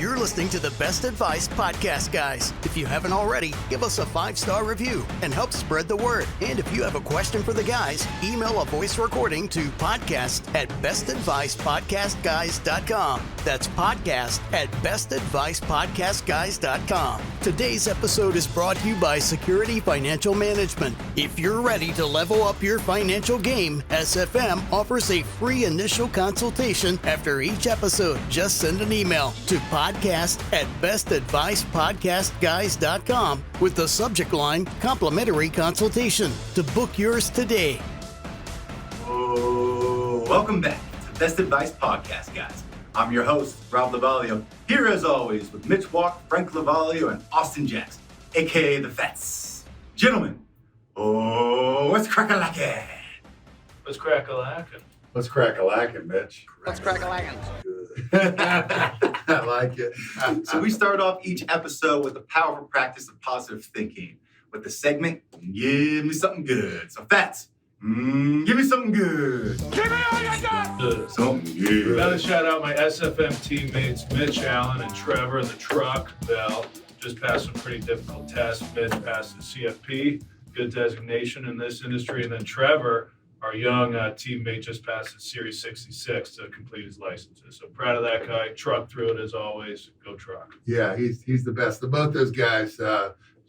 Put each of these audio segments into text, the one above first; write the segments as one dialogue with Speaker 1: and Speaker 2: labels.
Speaker 1: You're listening to the Best Advice Podcast, guys. If you haven't already, give us a 5-star review and help spread the word. And if you have a question for the guys, email a voice recording to podcast@bestadvicepodcastguys.com. That's podcast@bestadvicepodcastguys.com. Today's episode is brought to you by Security Financial Management. If you're ready to level up your financial game, SFM offers a free initial consultation after each episode. Just send an email to podcast@bestadvicepodcastguys.com with the subject line complimentary consultation to book yours today.
Speaker 2: Oh, welcome back to Best Advice Podcast, guys. I'm your host, Roth Lovaglio, here as always with Mitch Watt, Frank Lovaglio, and Austin Jackson, aka the Fats. Gentlemen, what's crack-a-lackin'?
Speaker 3: What's crack-a-lackin'?
Speaker 4: What's crack-a-lackin', Mitch?
Speaker 5: What's crack-a-lackin'?
Speaker 4: I like it.
Speaker 2: So we start off each episode with the powerful practice of positive thinking with the segment, Give Me Something Good. So Fats, give me something good.
Speaker 3: Give me all you got!
Speaker 2: Something good.
Speaker 3: Gotta shout out my SFM teammates, Mitch, Allen, and Trevor in the truck. Bell just passed some pretty difficult tests. Mitch passed the CFP, good designation in this industry. And then Trevor, our young teammate, just passed the Series 66 to complete his licenses. So proud of that guy. Truck through it as always. Go truck.
Speaker 4: Yeah, he's the best of both those guys.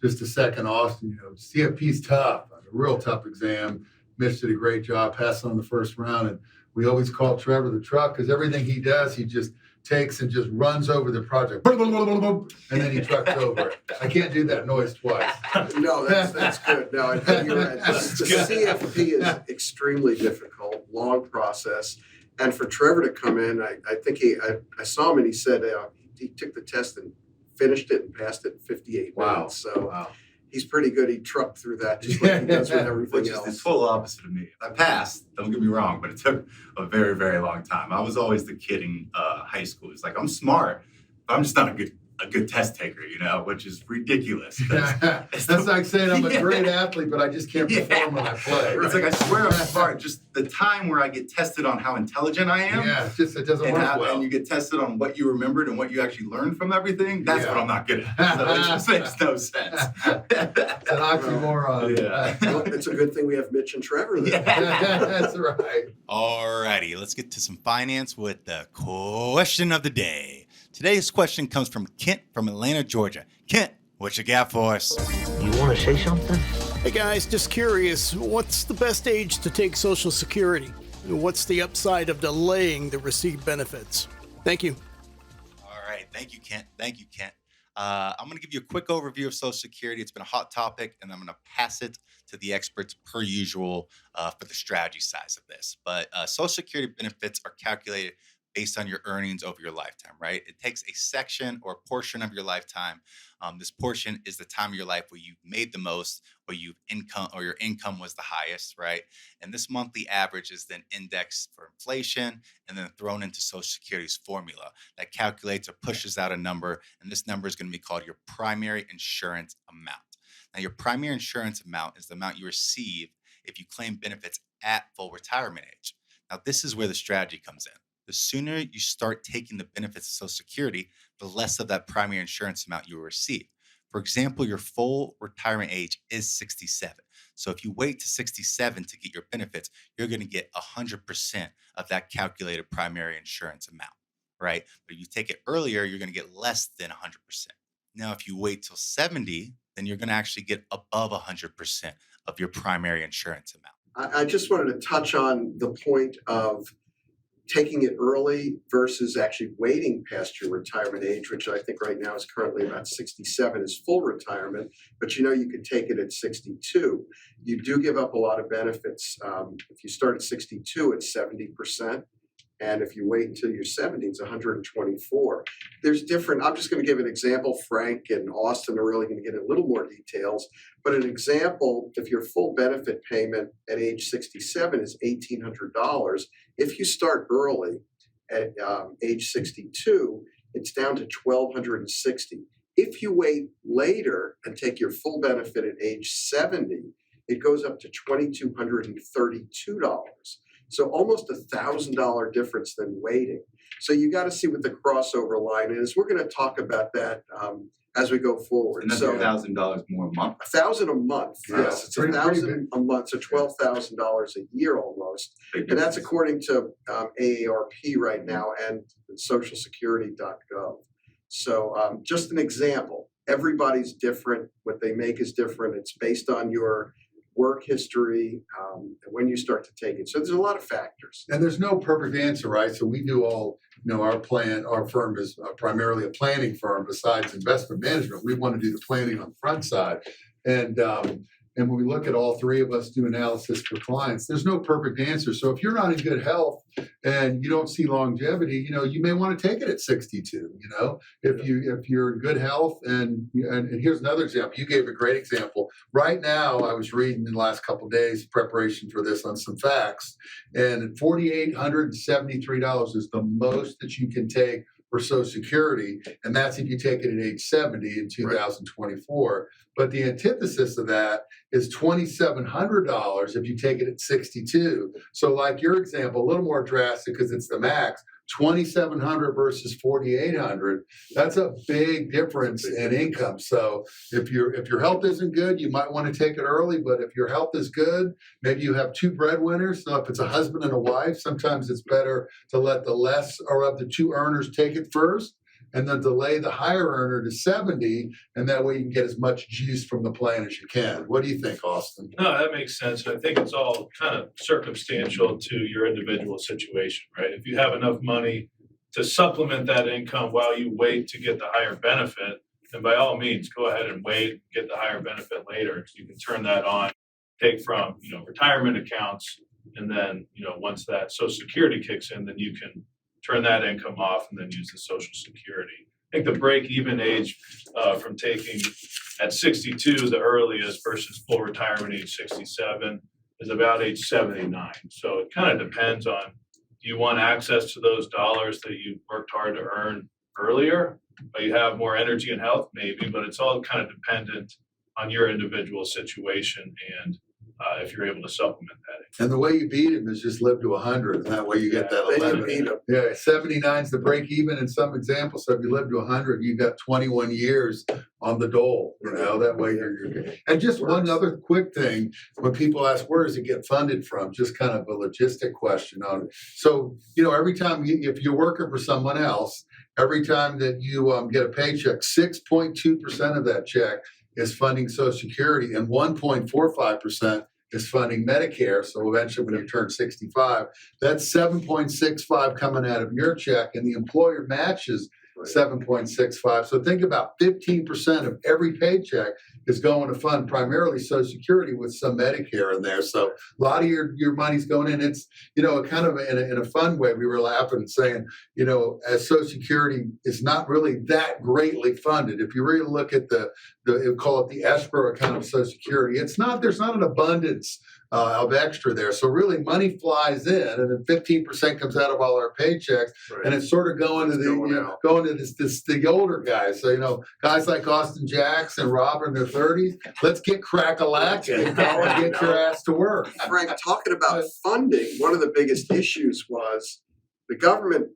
Speaker 4: Just a second, Austin. CFP's tough. A real tough exam. Mitch did a great job passing on the first round, and we always call Trevor the truck because everything he does, he just takes and just runs over the project, and then he trucks over it. I can't do that noise twice.
Speaker 5: No, that's good. No, I think you're right. The CFP is extremely difficult, long process, and for Trevor to come in, I think I saw him and he said he took the test and finished it and passed it in 58 minutes. So.
Speaker 4: Wow.
Speaker 5: He's pretty good. He trucked through that just like he does with everything
Speaker 2: Which
Speaker 5: else.
Speaker 2: is the total opposite of me. I passed, don't get me wrong, but it took a very, very long time. I was always the kid in high school. It's like, I'm smart, but I'm just not a good test taker, which is ridiculous.
Speaker 4: That's like saying I'm a great athlete, but I just can't perform when I play.
Speaker 2: It's like, I swear I'm smart. Just the time where I get tested on how intelligent I am.
Speaker 4: Yeah, it doesn't work well.
Speaker 2: And you get tested on what you remembered and what you actually learned from everything. That's what I'm not good at. So it just makes no sense.
Speaker 4: It's an oxymoron.
Speaker 2: Yeah.
Speaker 5: Well, it's a good thing we have Mitch and Trevor there.
Speaker 4: That's right.
Speaker 6: Alrighty, let's get to some finance with the question of the day. Today's question comes from Kent from Atlanta, Georgia. Kent, what you got for us?
Speaker 7: You want to say something?
Speaker 1: Hey guys, just curious, what's the best age to take Social Security? What's the upside of delaying the received benefits? Thank you.
Speaker 6: All right, thank you, Kent. I'm going to give you a quick overview of Social Security. It's been a hot topic, and I'm going to pass it to the experts per usual for the strategy size of this. But Social Security benefits are calculated based on your earnings over your lifetime, right? It takes a section or a portion of your lifetime. This portion is the time of your life where you made the most, where your income was the highest, right? And this monthly average is then indexed for inflation and then thrown into Social Security's formula that calculates or pushes out a number. And this number is going to be called your primary insurance amount. Now, your primary insurance amount is the amount you receive if you claim benefits at full retirement age. Now, this is where the strategy comes in. The sooner you start taking the benefits of Social Security, the less of that primary insurance amount you will receive. For example, your full retirement age is 67. So if you wait to 67 to get your benefits, you're going to get 100% of that calculated primary insurance amount, right? But if you take it earlier, you're going to get less than 100%. Now, if you wait till 70, then you're going to actually get above 100% of your primary insurance amount.
Speaker 5: I just wanted to touch on the point of taking it early versus actually waiting past your retirement age, which I think right now is currently about 67 is full retirement, but you can take it at 62. You do give up a lot of benefits. If you start at 62, it's 70%. And if you wait until you're 70, it's 124. There's different, I'm just going to give an example. Frank and Austin are really going to get a little more details. But an example, if your full benefit payment at age 67 is $1,800, if you start early at age 62, it's down to $1,260. If you wait later and take your full benefit at age 70, it goes up to $2,232. So almost $1,000 difference than waiting. So you got to see what the crossover line is. We're going to talk about that as we go forward.
Speaker 2: And that's
Speaker 5: So
Speaker 2: $1,000 more a month.
Speaker 5: $1,000 a month.
Speaker 4: Wow.
Speaker 5: Yes, it's
Speaker 4: Pretty
Speaker 5: $1,000 a month, so $12,000 a year almost.
Speaker 2: Big
Speaker 5: And that's
Speaker 2: difference.
Speaker 5: according to AARP right now and socialsecurity.gov. So just an example, everybody's different. What they make is different. It's based on your work history and when you start to take it. So there's a lot of factors.
Speaker 4: And there's no perfect answer, right? So we do all, our firm is primarily a planning firm besides investment management. We want to do the planning on the front side. And when we look at all three of us do analysis for clients, there's no perfect answer. So if you're not in good health and you don't see longevity, you may want to take it at 62, if you're in good health. And here's another example. You gave a great example. Right now, I was reading in the last couple of days, preparation for this on some facts, and $4,873 is the most that you can take for Social Security, and that's if you take it at age 70 in 2024. But the antithesis of that is $2,700 if you take it at 62. So like your example, a little more drastic because it's the max, $2,700 versus $4,800. That's a big difference in income. So if your health isn't good, you might want to take it early. But if your health is good, maybe you have two breadwinners. So if it's a husband and a wife, sometimes it's better to let the less or of the two earners take it first, and then delay the higher earner to 70, and that way you can get as much juice from the plan as you can. What do you think, Austin?
Speaker 3: No, that makes sense. I think it's all kind of circumstantial to your individual situation, right? If you have enough money to supplement that income while you wait to get the higher benefit, then by all means, go ahead and wait, get the higher benefit later. So you can turn that on, take from, retirement accounts, and then, once that Social Security kicks in, then you can turn that income off and then use the Social Security. I think the break-even age from taking at 62, the earliest, versus full retirement age 67 is about age 79. So it kind of depends on, do you want access to those dollars that you worked hard to earn earlier? Or you have more energy and health, maybe, but it's all kind of dependent on your individual situation and if you're able to supplement that.
Speaker 4: And the way you beat him is just live to 100, and that way you get that
Speaker 5: Then you
Speaker 4: 11.
Speaker 5: beat 'em.
Speaker 4: Yeah, 79 is the break even in some examples. So if you live to 100, you've got 21 years on the dole. That way you're good. And just one other quick thing, when people ask where does it get funded from, just kind of a logistic question on it. So every time if you're working for someone else, every time that you get a paycheck, 6.2% of that check is funding Social Security, and 1.45% is funding Medicare. So eventually when you turn 65, that's 7.65 coming out of your check, and the employer matches 7.65. So think about 15% of every paycheck is going to fund primarily Social Security with some Medicare in there. So a lot of your money's going in. It's, kind of in a fun way. We were laughing and saying, as Social Security is not really that greatly funded. If you really look at call it the escrow account of Social Security, there's not an abundance of extra there. So really money flies in, and then 15% comes out of all our paychecks, and it's sort of going to the older guys. So, guys like Austin Jacks and Robert in their 30s, let's get crack-a-lacking and get your ass to work.
Speaker 5: Frank, talking about funding, one of the biggest issues was the government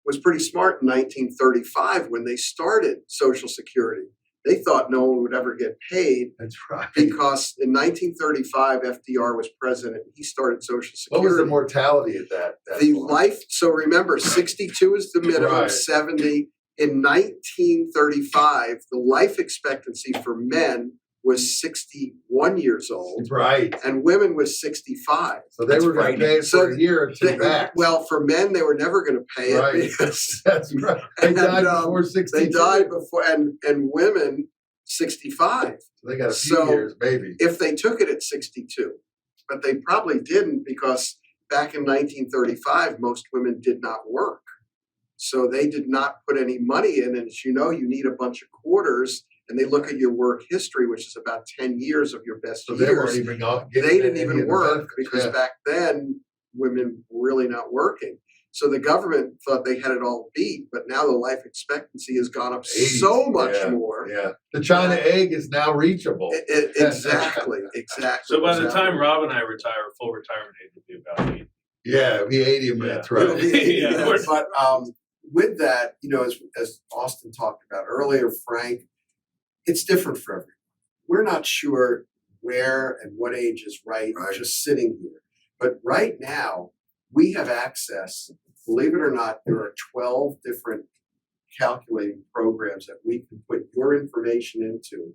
Speaker 5: was pretty smart in 1935 when they started Social Security. They thought no one would ever get paid.
Speaker 4: That's right.
Speaker 5: Because in 1935, FDR was president. He started Social Security.
Speaker 4: What was the mortality at that
Speaker 5: the
Speaker 4: point?
Speaker 5: life, so remember, 62 is the minimum,
Speaker 4: Right.
Speaker 5: 70. In 1935, the life expectancy for men was 61 years old,
Speaker 4: Right.
Speaker 5: and women was 65.
Speaker 4: So they were going to pay it
Speaker 5: So
Speaker 4: for a year or two back.
Speaker 5: Well, for men, they were never going to pay it
Speaker 4: Right.
Speaker 5: because
Speaker 4: That's right. They
Speaker 5: And,
Speaker 4: died before 62.
Speaker 5: they died before, and women 65.
Speaker 4: So they got a few
Speaker 5: So-
Speaker 4: years, maybe.
Speaker 5: If they took it at 62, but they probably didn't because back in 1935, most women did not work. So they did not put any money in. And as you know, you need a bunch of quarters, and they look at your work history, which is about 10 years of your best
Speaker 4: So they weren't
Speaker 5: years.
Speaker 4: even
Speaker 5: They didn't
Speaker 4: any
Speaker 5: even
Speaker 4: of the
Speaker 5: work
Speaker 4: benefits.
Speaker 5: because
Speaker 4: Yeah.
Speaker 5: back then women were really not working. So the government thought they had it all beat, but now the life expectancy has gone up
Speaker 4: 80s,
Speaker 5: so much
Speaker 4: yeah,
Speaker 5: more.
Speaker 4: Yeah. The China egg is now reachable.
Speaker 5: Exactly.
Speaker 3: So by the
Speaker 5: exactly.
Speaker 3: time Rob and I retire, full retirement age will be about 80.
Speaker 4: Yeah, it'll be 80 a minute, right?
Speaker 5: It'll be 80,
Speaker 3: Yeah.
Speaker 5: yes. But with that, as Austin talked about earlier, Frank, it's different for everyone. We're not sure where and what age is right. Just sitting here. But right now, we have access, believe it or not, there are 12 different calculating programs that we can put your information into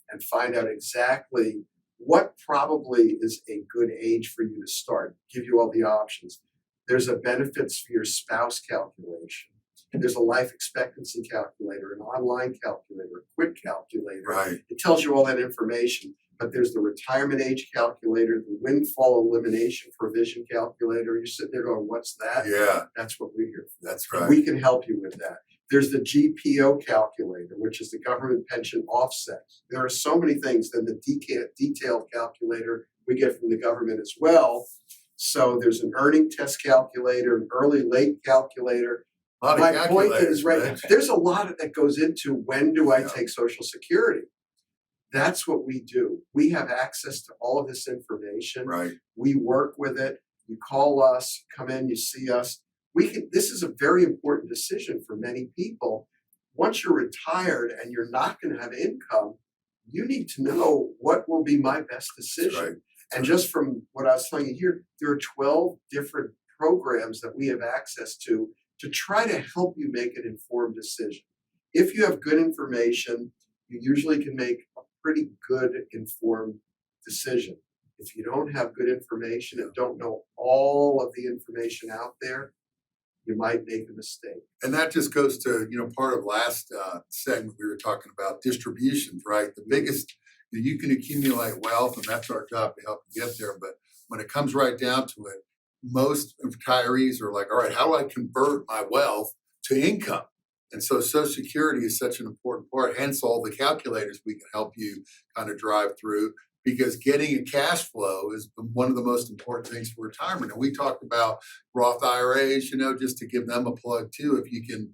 Speaker 5: and find out exactly what probably is a good age for you to start, give you all the options. There's a benefits for your spouse calculation. There's a life expectancy calculator, an online calculator, a quick calculator.
Speaker 4: Right.
Speaker 5: It tells you all that information. But there's the retirement age calculator, the windfall elimination provision calculator. You're sitting there going, what's that?
Speaker 4: Yeah.
Speaker 5: That's what we're here for.
Speaker 4: That's right.
Speaker 5: We can help you with that. There's the GPO calculator, which is the government pension offset. There are so many things. Then the detailed calculator we get from the government as well. So there's an earning test calculator, an early late calculator. My point is, there's a lot that goes into when do I take Social Security? That's what we do. We have access to all of this information.
Speaker 4: Right.
Speaker 5: We work with it. You call us, come in, you see us. This is a very important decision for many people. Once you're retired and you're not going to have income, you need to know what will be my best decision. Right. And just from what I was telling you here, there are 12 different programs that we have access to try to help you make an informed decision. If you have good information, you usually can make a pretty good informed decision. If you don't have good information and don't know all of the information out there, you might make a mistake.
Speaker 4: And that just goes to, part of last segment we were talking about distributions, right? The biggest, you can accumulate wealth, and that's our job to help you get there. But when it comes right down to it, most retirees are like, all right, how do I convert my wealth to income? And so Social Security is such an important part, hence all the calculators we can help you kind of drive through, because getting a cash flow is one of the most important things for retirement. And we talked about Roth IRAs, just to give them a plug too. If you can,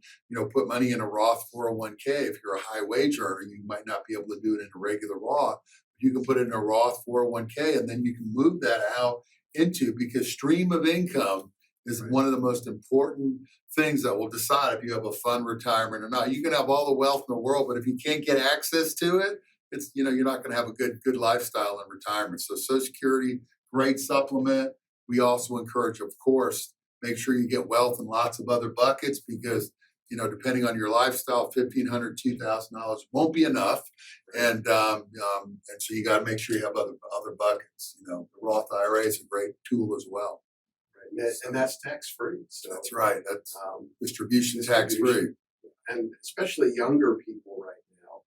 Speaker 4: put money in a Roth 401k, if you're a high wage earner, you might not be able to do it in a regular Roth. You can put it in a Roth 401k, and then you can move that out into, because stream of income is one of the most important things that will decide if you have a fun retirement or not. You can have all the wealth in the world, but if you can't get access to it, it's, you're not going to have a good lifestyle in retirement. So Social Security, great supplement. We also encourage, of course, make sure you get wealth in lots of other buckets, because, depending on your lifestyle, $1,500, $2,000 won't be enough. And so you got to make sure you have other buckets. The Roth IRA is a great tool as well.
Speaker 5: Right. And that's tax-free. So,
Speaker 4: that's right. That's distribution tax-free.
Speaker 5: And especially younger people right now,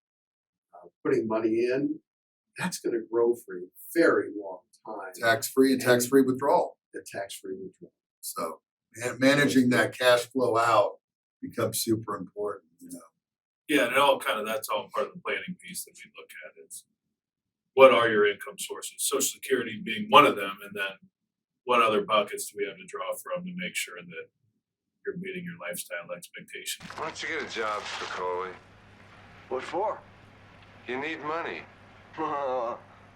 Speaker 5: putting money in, that's going to grow for a very long time.
Speaker 4: Tax-free and tax-free withdrawal.
Speaker 5: The tax-free withdrawal.
Speaker 4: So managing that cash flow out becomes super important,
Speaker 3: Yeah, and that's all part of the planning piece that we look at is what are your income sources? Social Security being one of them, and then what other buckets do we have to draw from to make sure that you're meeting your lifestyle expectations?
Speaker 7: Why don't you get a job, Spicoli?
Speaker 8: What for?
Speaker 7: You need money.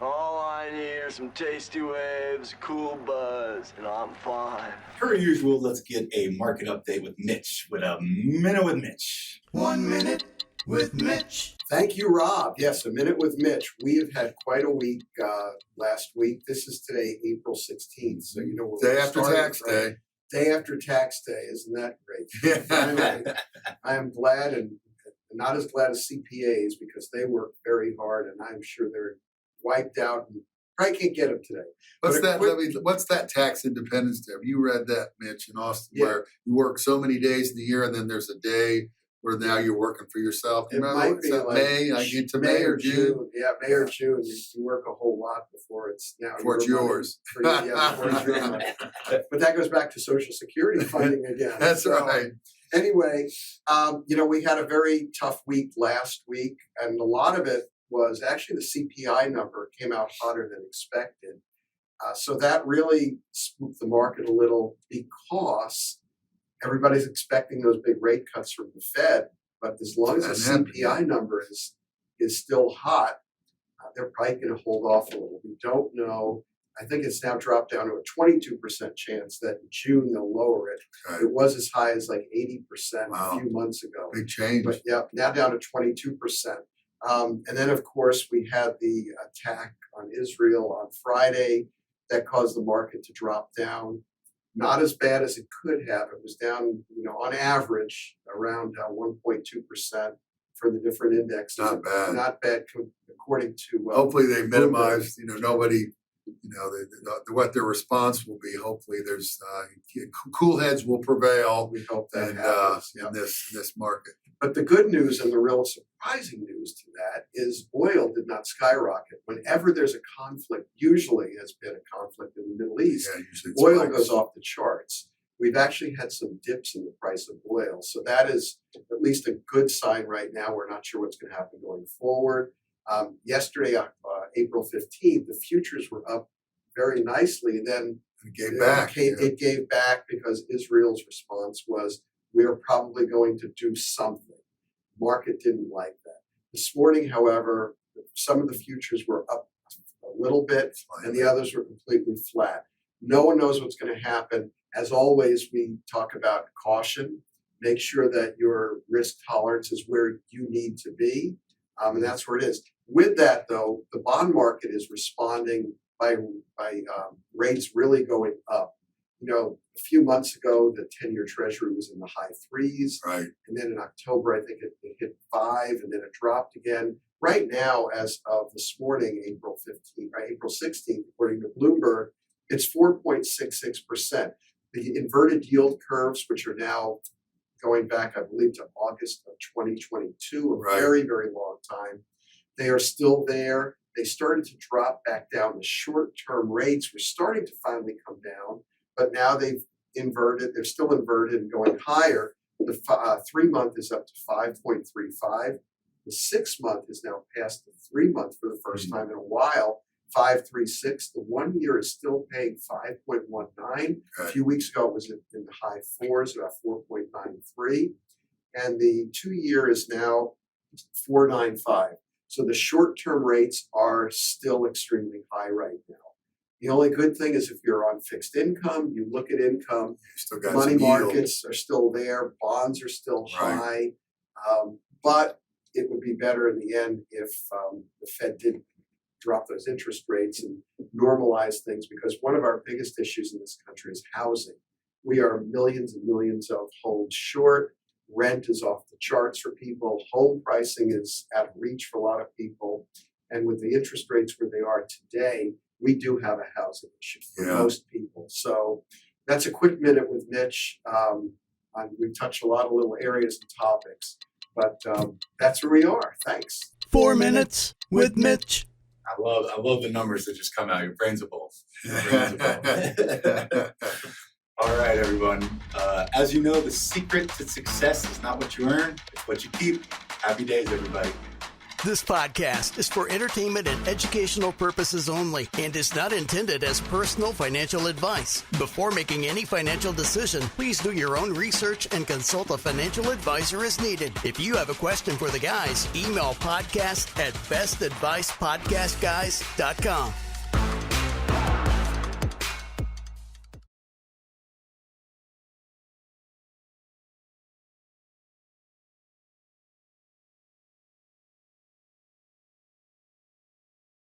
Speaker 8: All I need are some tasty waves, a cool buzz, and I'm fine.
Speaker 2: Per usual, let's get a market update with Mitch with a Minute with Mitch.
Speaker 1: 1 minute with Mitch.
Speaker 5: Thank you, Rob. Yes, a minute with Mitch. We have had quite a week last week. This is today, April 16th. So,
Speaker 4: day after tax day.
Speaker 5: Day after tax day. Isn't that great? Finally, I am glad, and not as glad as CPAs, because they work very hard, and I'm sure they're wiped out and probably can't get them today.
Speaker 4: What's that tax independence day? Have you read that, Mitch, in Austin, where you work so many days in the year, and then there's a day where now you're working for yourself?
Speaker 5: It might be like
Speaker 4: May. I get to May or June.
Speaker 5: Yeah, May or June. You work a whole lot before it's now.
Speaker 4: Before it's yours.
Speaker 5: Before it's your money. But that goes back to Social Security funding again.
Speaker 4: That's right.
Speaker 5: Anyway, we had a very tough week last week, and a lot of it was actually the CPI number came out hotter than expected. So that really spooked the market a little, because everybody's expecting those big rate cuts from the Fed. But as long as the CPI number is still hot, they're probably going to hold off a little. We don't know I think it's now dropped down to a 22% chance that in June they'll lower it.
Speaker 4: Okay.
Speaker 5: It was as high as like 80%
Speaker 4: Wow.
Speaker 5: a few months ago.
Speaker 4: Big change.
Speaker 5: But yeah, now down to 22%. And then, of course, we had the attack on Israel on Friday that caused the market to drop down. Not as bad as it could have. It was down, on average around 1.2% for the different indexes.
Speaker 4: Not bad.
Speaker 5: Not bad, according to.
Speaker 4: Hopefully they minimize. Nobody. What their response will be. Hopefully, there's cool heads will prevail.
Speaker 5: We hope that
Speaker 4: happens,
Speaker 5: yeah.
Speaker 4: in this market.
Speaker 5: But the good news and the real surprising news to that is oil did not skyrocket. Whenever there's a conflict, usually has been a conflict in the Middle East, oil goes off the charts. We've actually had some dips in the price of oil. So that is at least a good sign right now. We're not sure what's going to happen going forward. Yesterday, April 15th, the futures were up very nicely. And then
Speaker 4: it gave back.
Speaker 5: It gave back because Israel's response was, we're probably going to do something. Market didn't like that. This morning, however, some of the futures were up a little bit and the others were completely flat. No one knows what's going to happen. As always, we talk about caution. Make sure that your risk tolerance is where you need to be. And that's where it is. With that, though, the bond market is responding by rates really going up. A few months ago, the 10-year Treasury was in the high threes.
Speaker 4: Right.
Speaker 5: And then in October, I think it hit 5, and then it dropped again. Right now, as of this morning, April 16th, according to Bloomberg, it's 4.66%. The inverted yield curves, which are now going back, I believe, to August of 2022, a very, very long time, they are still there. They started to drop back down. The short-term rates were starting to finally come down, but now they've inverted. They're still inverted and going higher. The 3-month is up to 5.35. The 6-month is now past the 3-month for the first time in a while, 5.36. The 1 year is still paying 5.19. A few weeks ago, it was in the high 4s, about 4.93. And the 2 year is now 4.95. So the short-term rates are still extremely high right now. The only good thing is if you're on fixed income, you look at income, money markets are still there, bonds are still high, but it would be better in the end if the Fed did drop those interest rates and normalize things, because one of our biggest issues in this country is housing. We are millions and millions of homes short. Rent is off the charts for people. Home pricing is out of reach for a lot of people. And with the interest rates where they are today, we do have a housing issue for most people. So that's a quick minute with Mitch. We've touched a lot of little areas and topics, but that's where we are. Thanks.
Speaker 1: 4 minutes with Mitch.
Speaker 2: I love the numbers that just come out. Your brains are both. All right, everyone. As you know, the secret to success is not what you earn, it's what you keep. Happy days, everybody.
Speaker 1: This podcast is for entertainment and educational purposes only and is not intended as personal financial advice. Before making any financial decision, please do your own research and consult a financial advisor as needed. If you have a question for the guys, email podcast@bestadvicepodcastguys.com.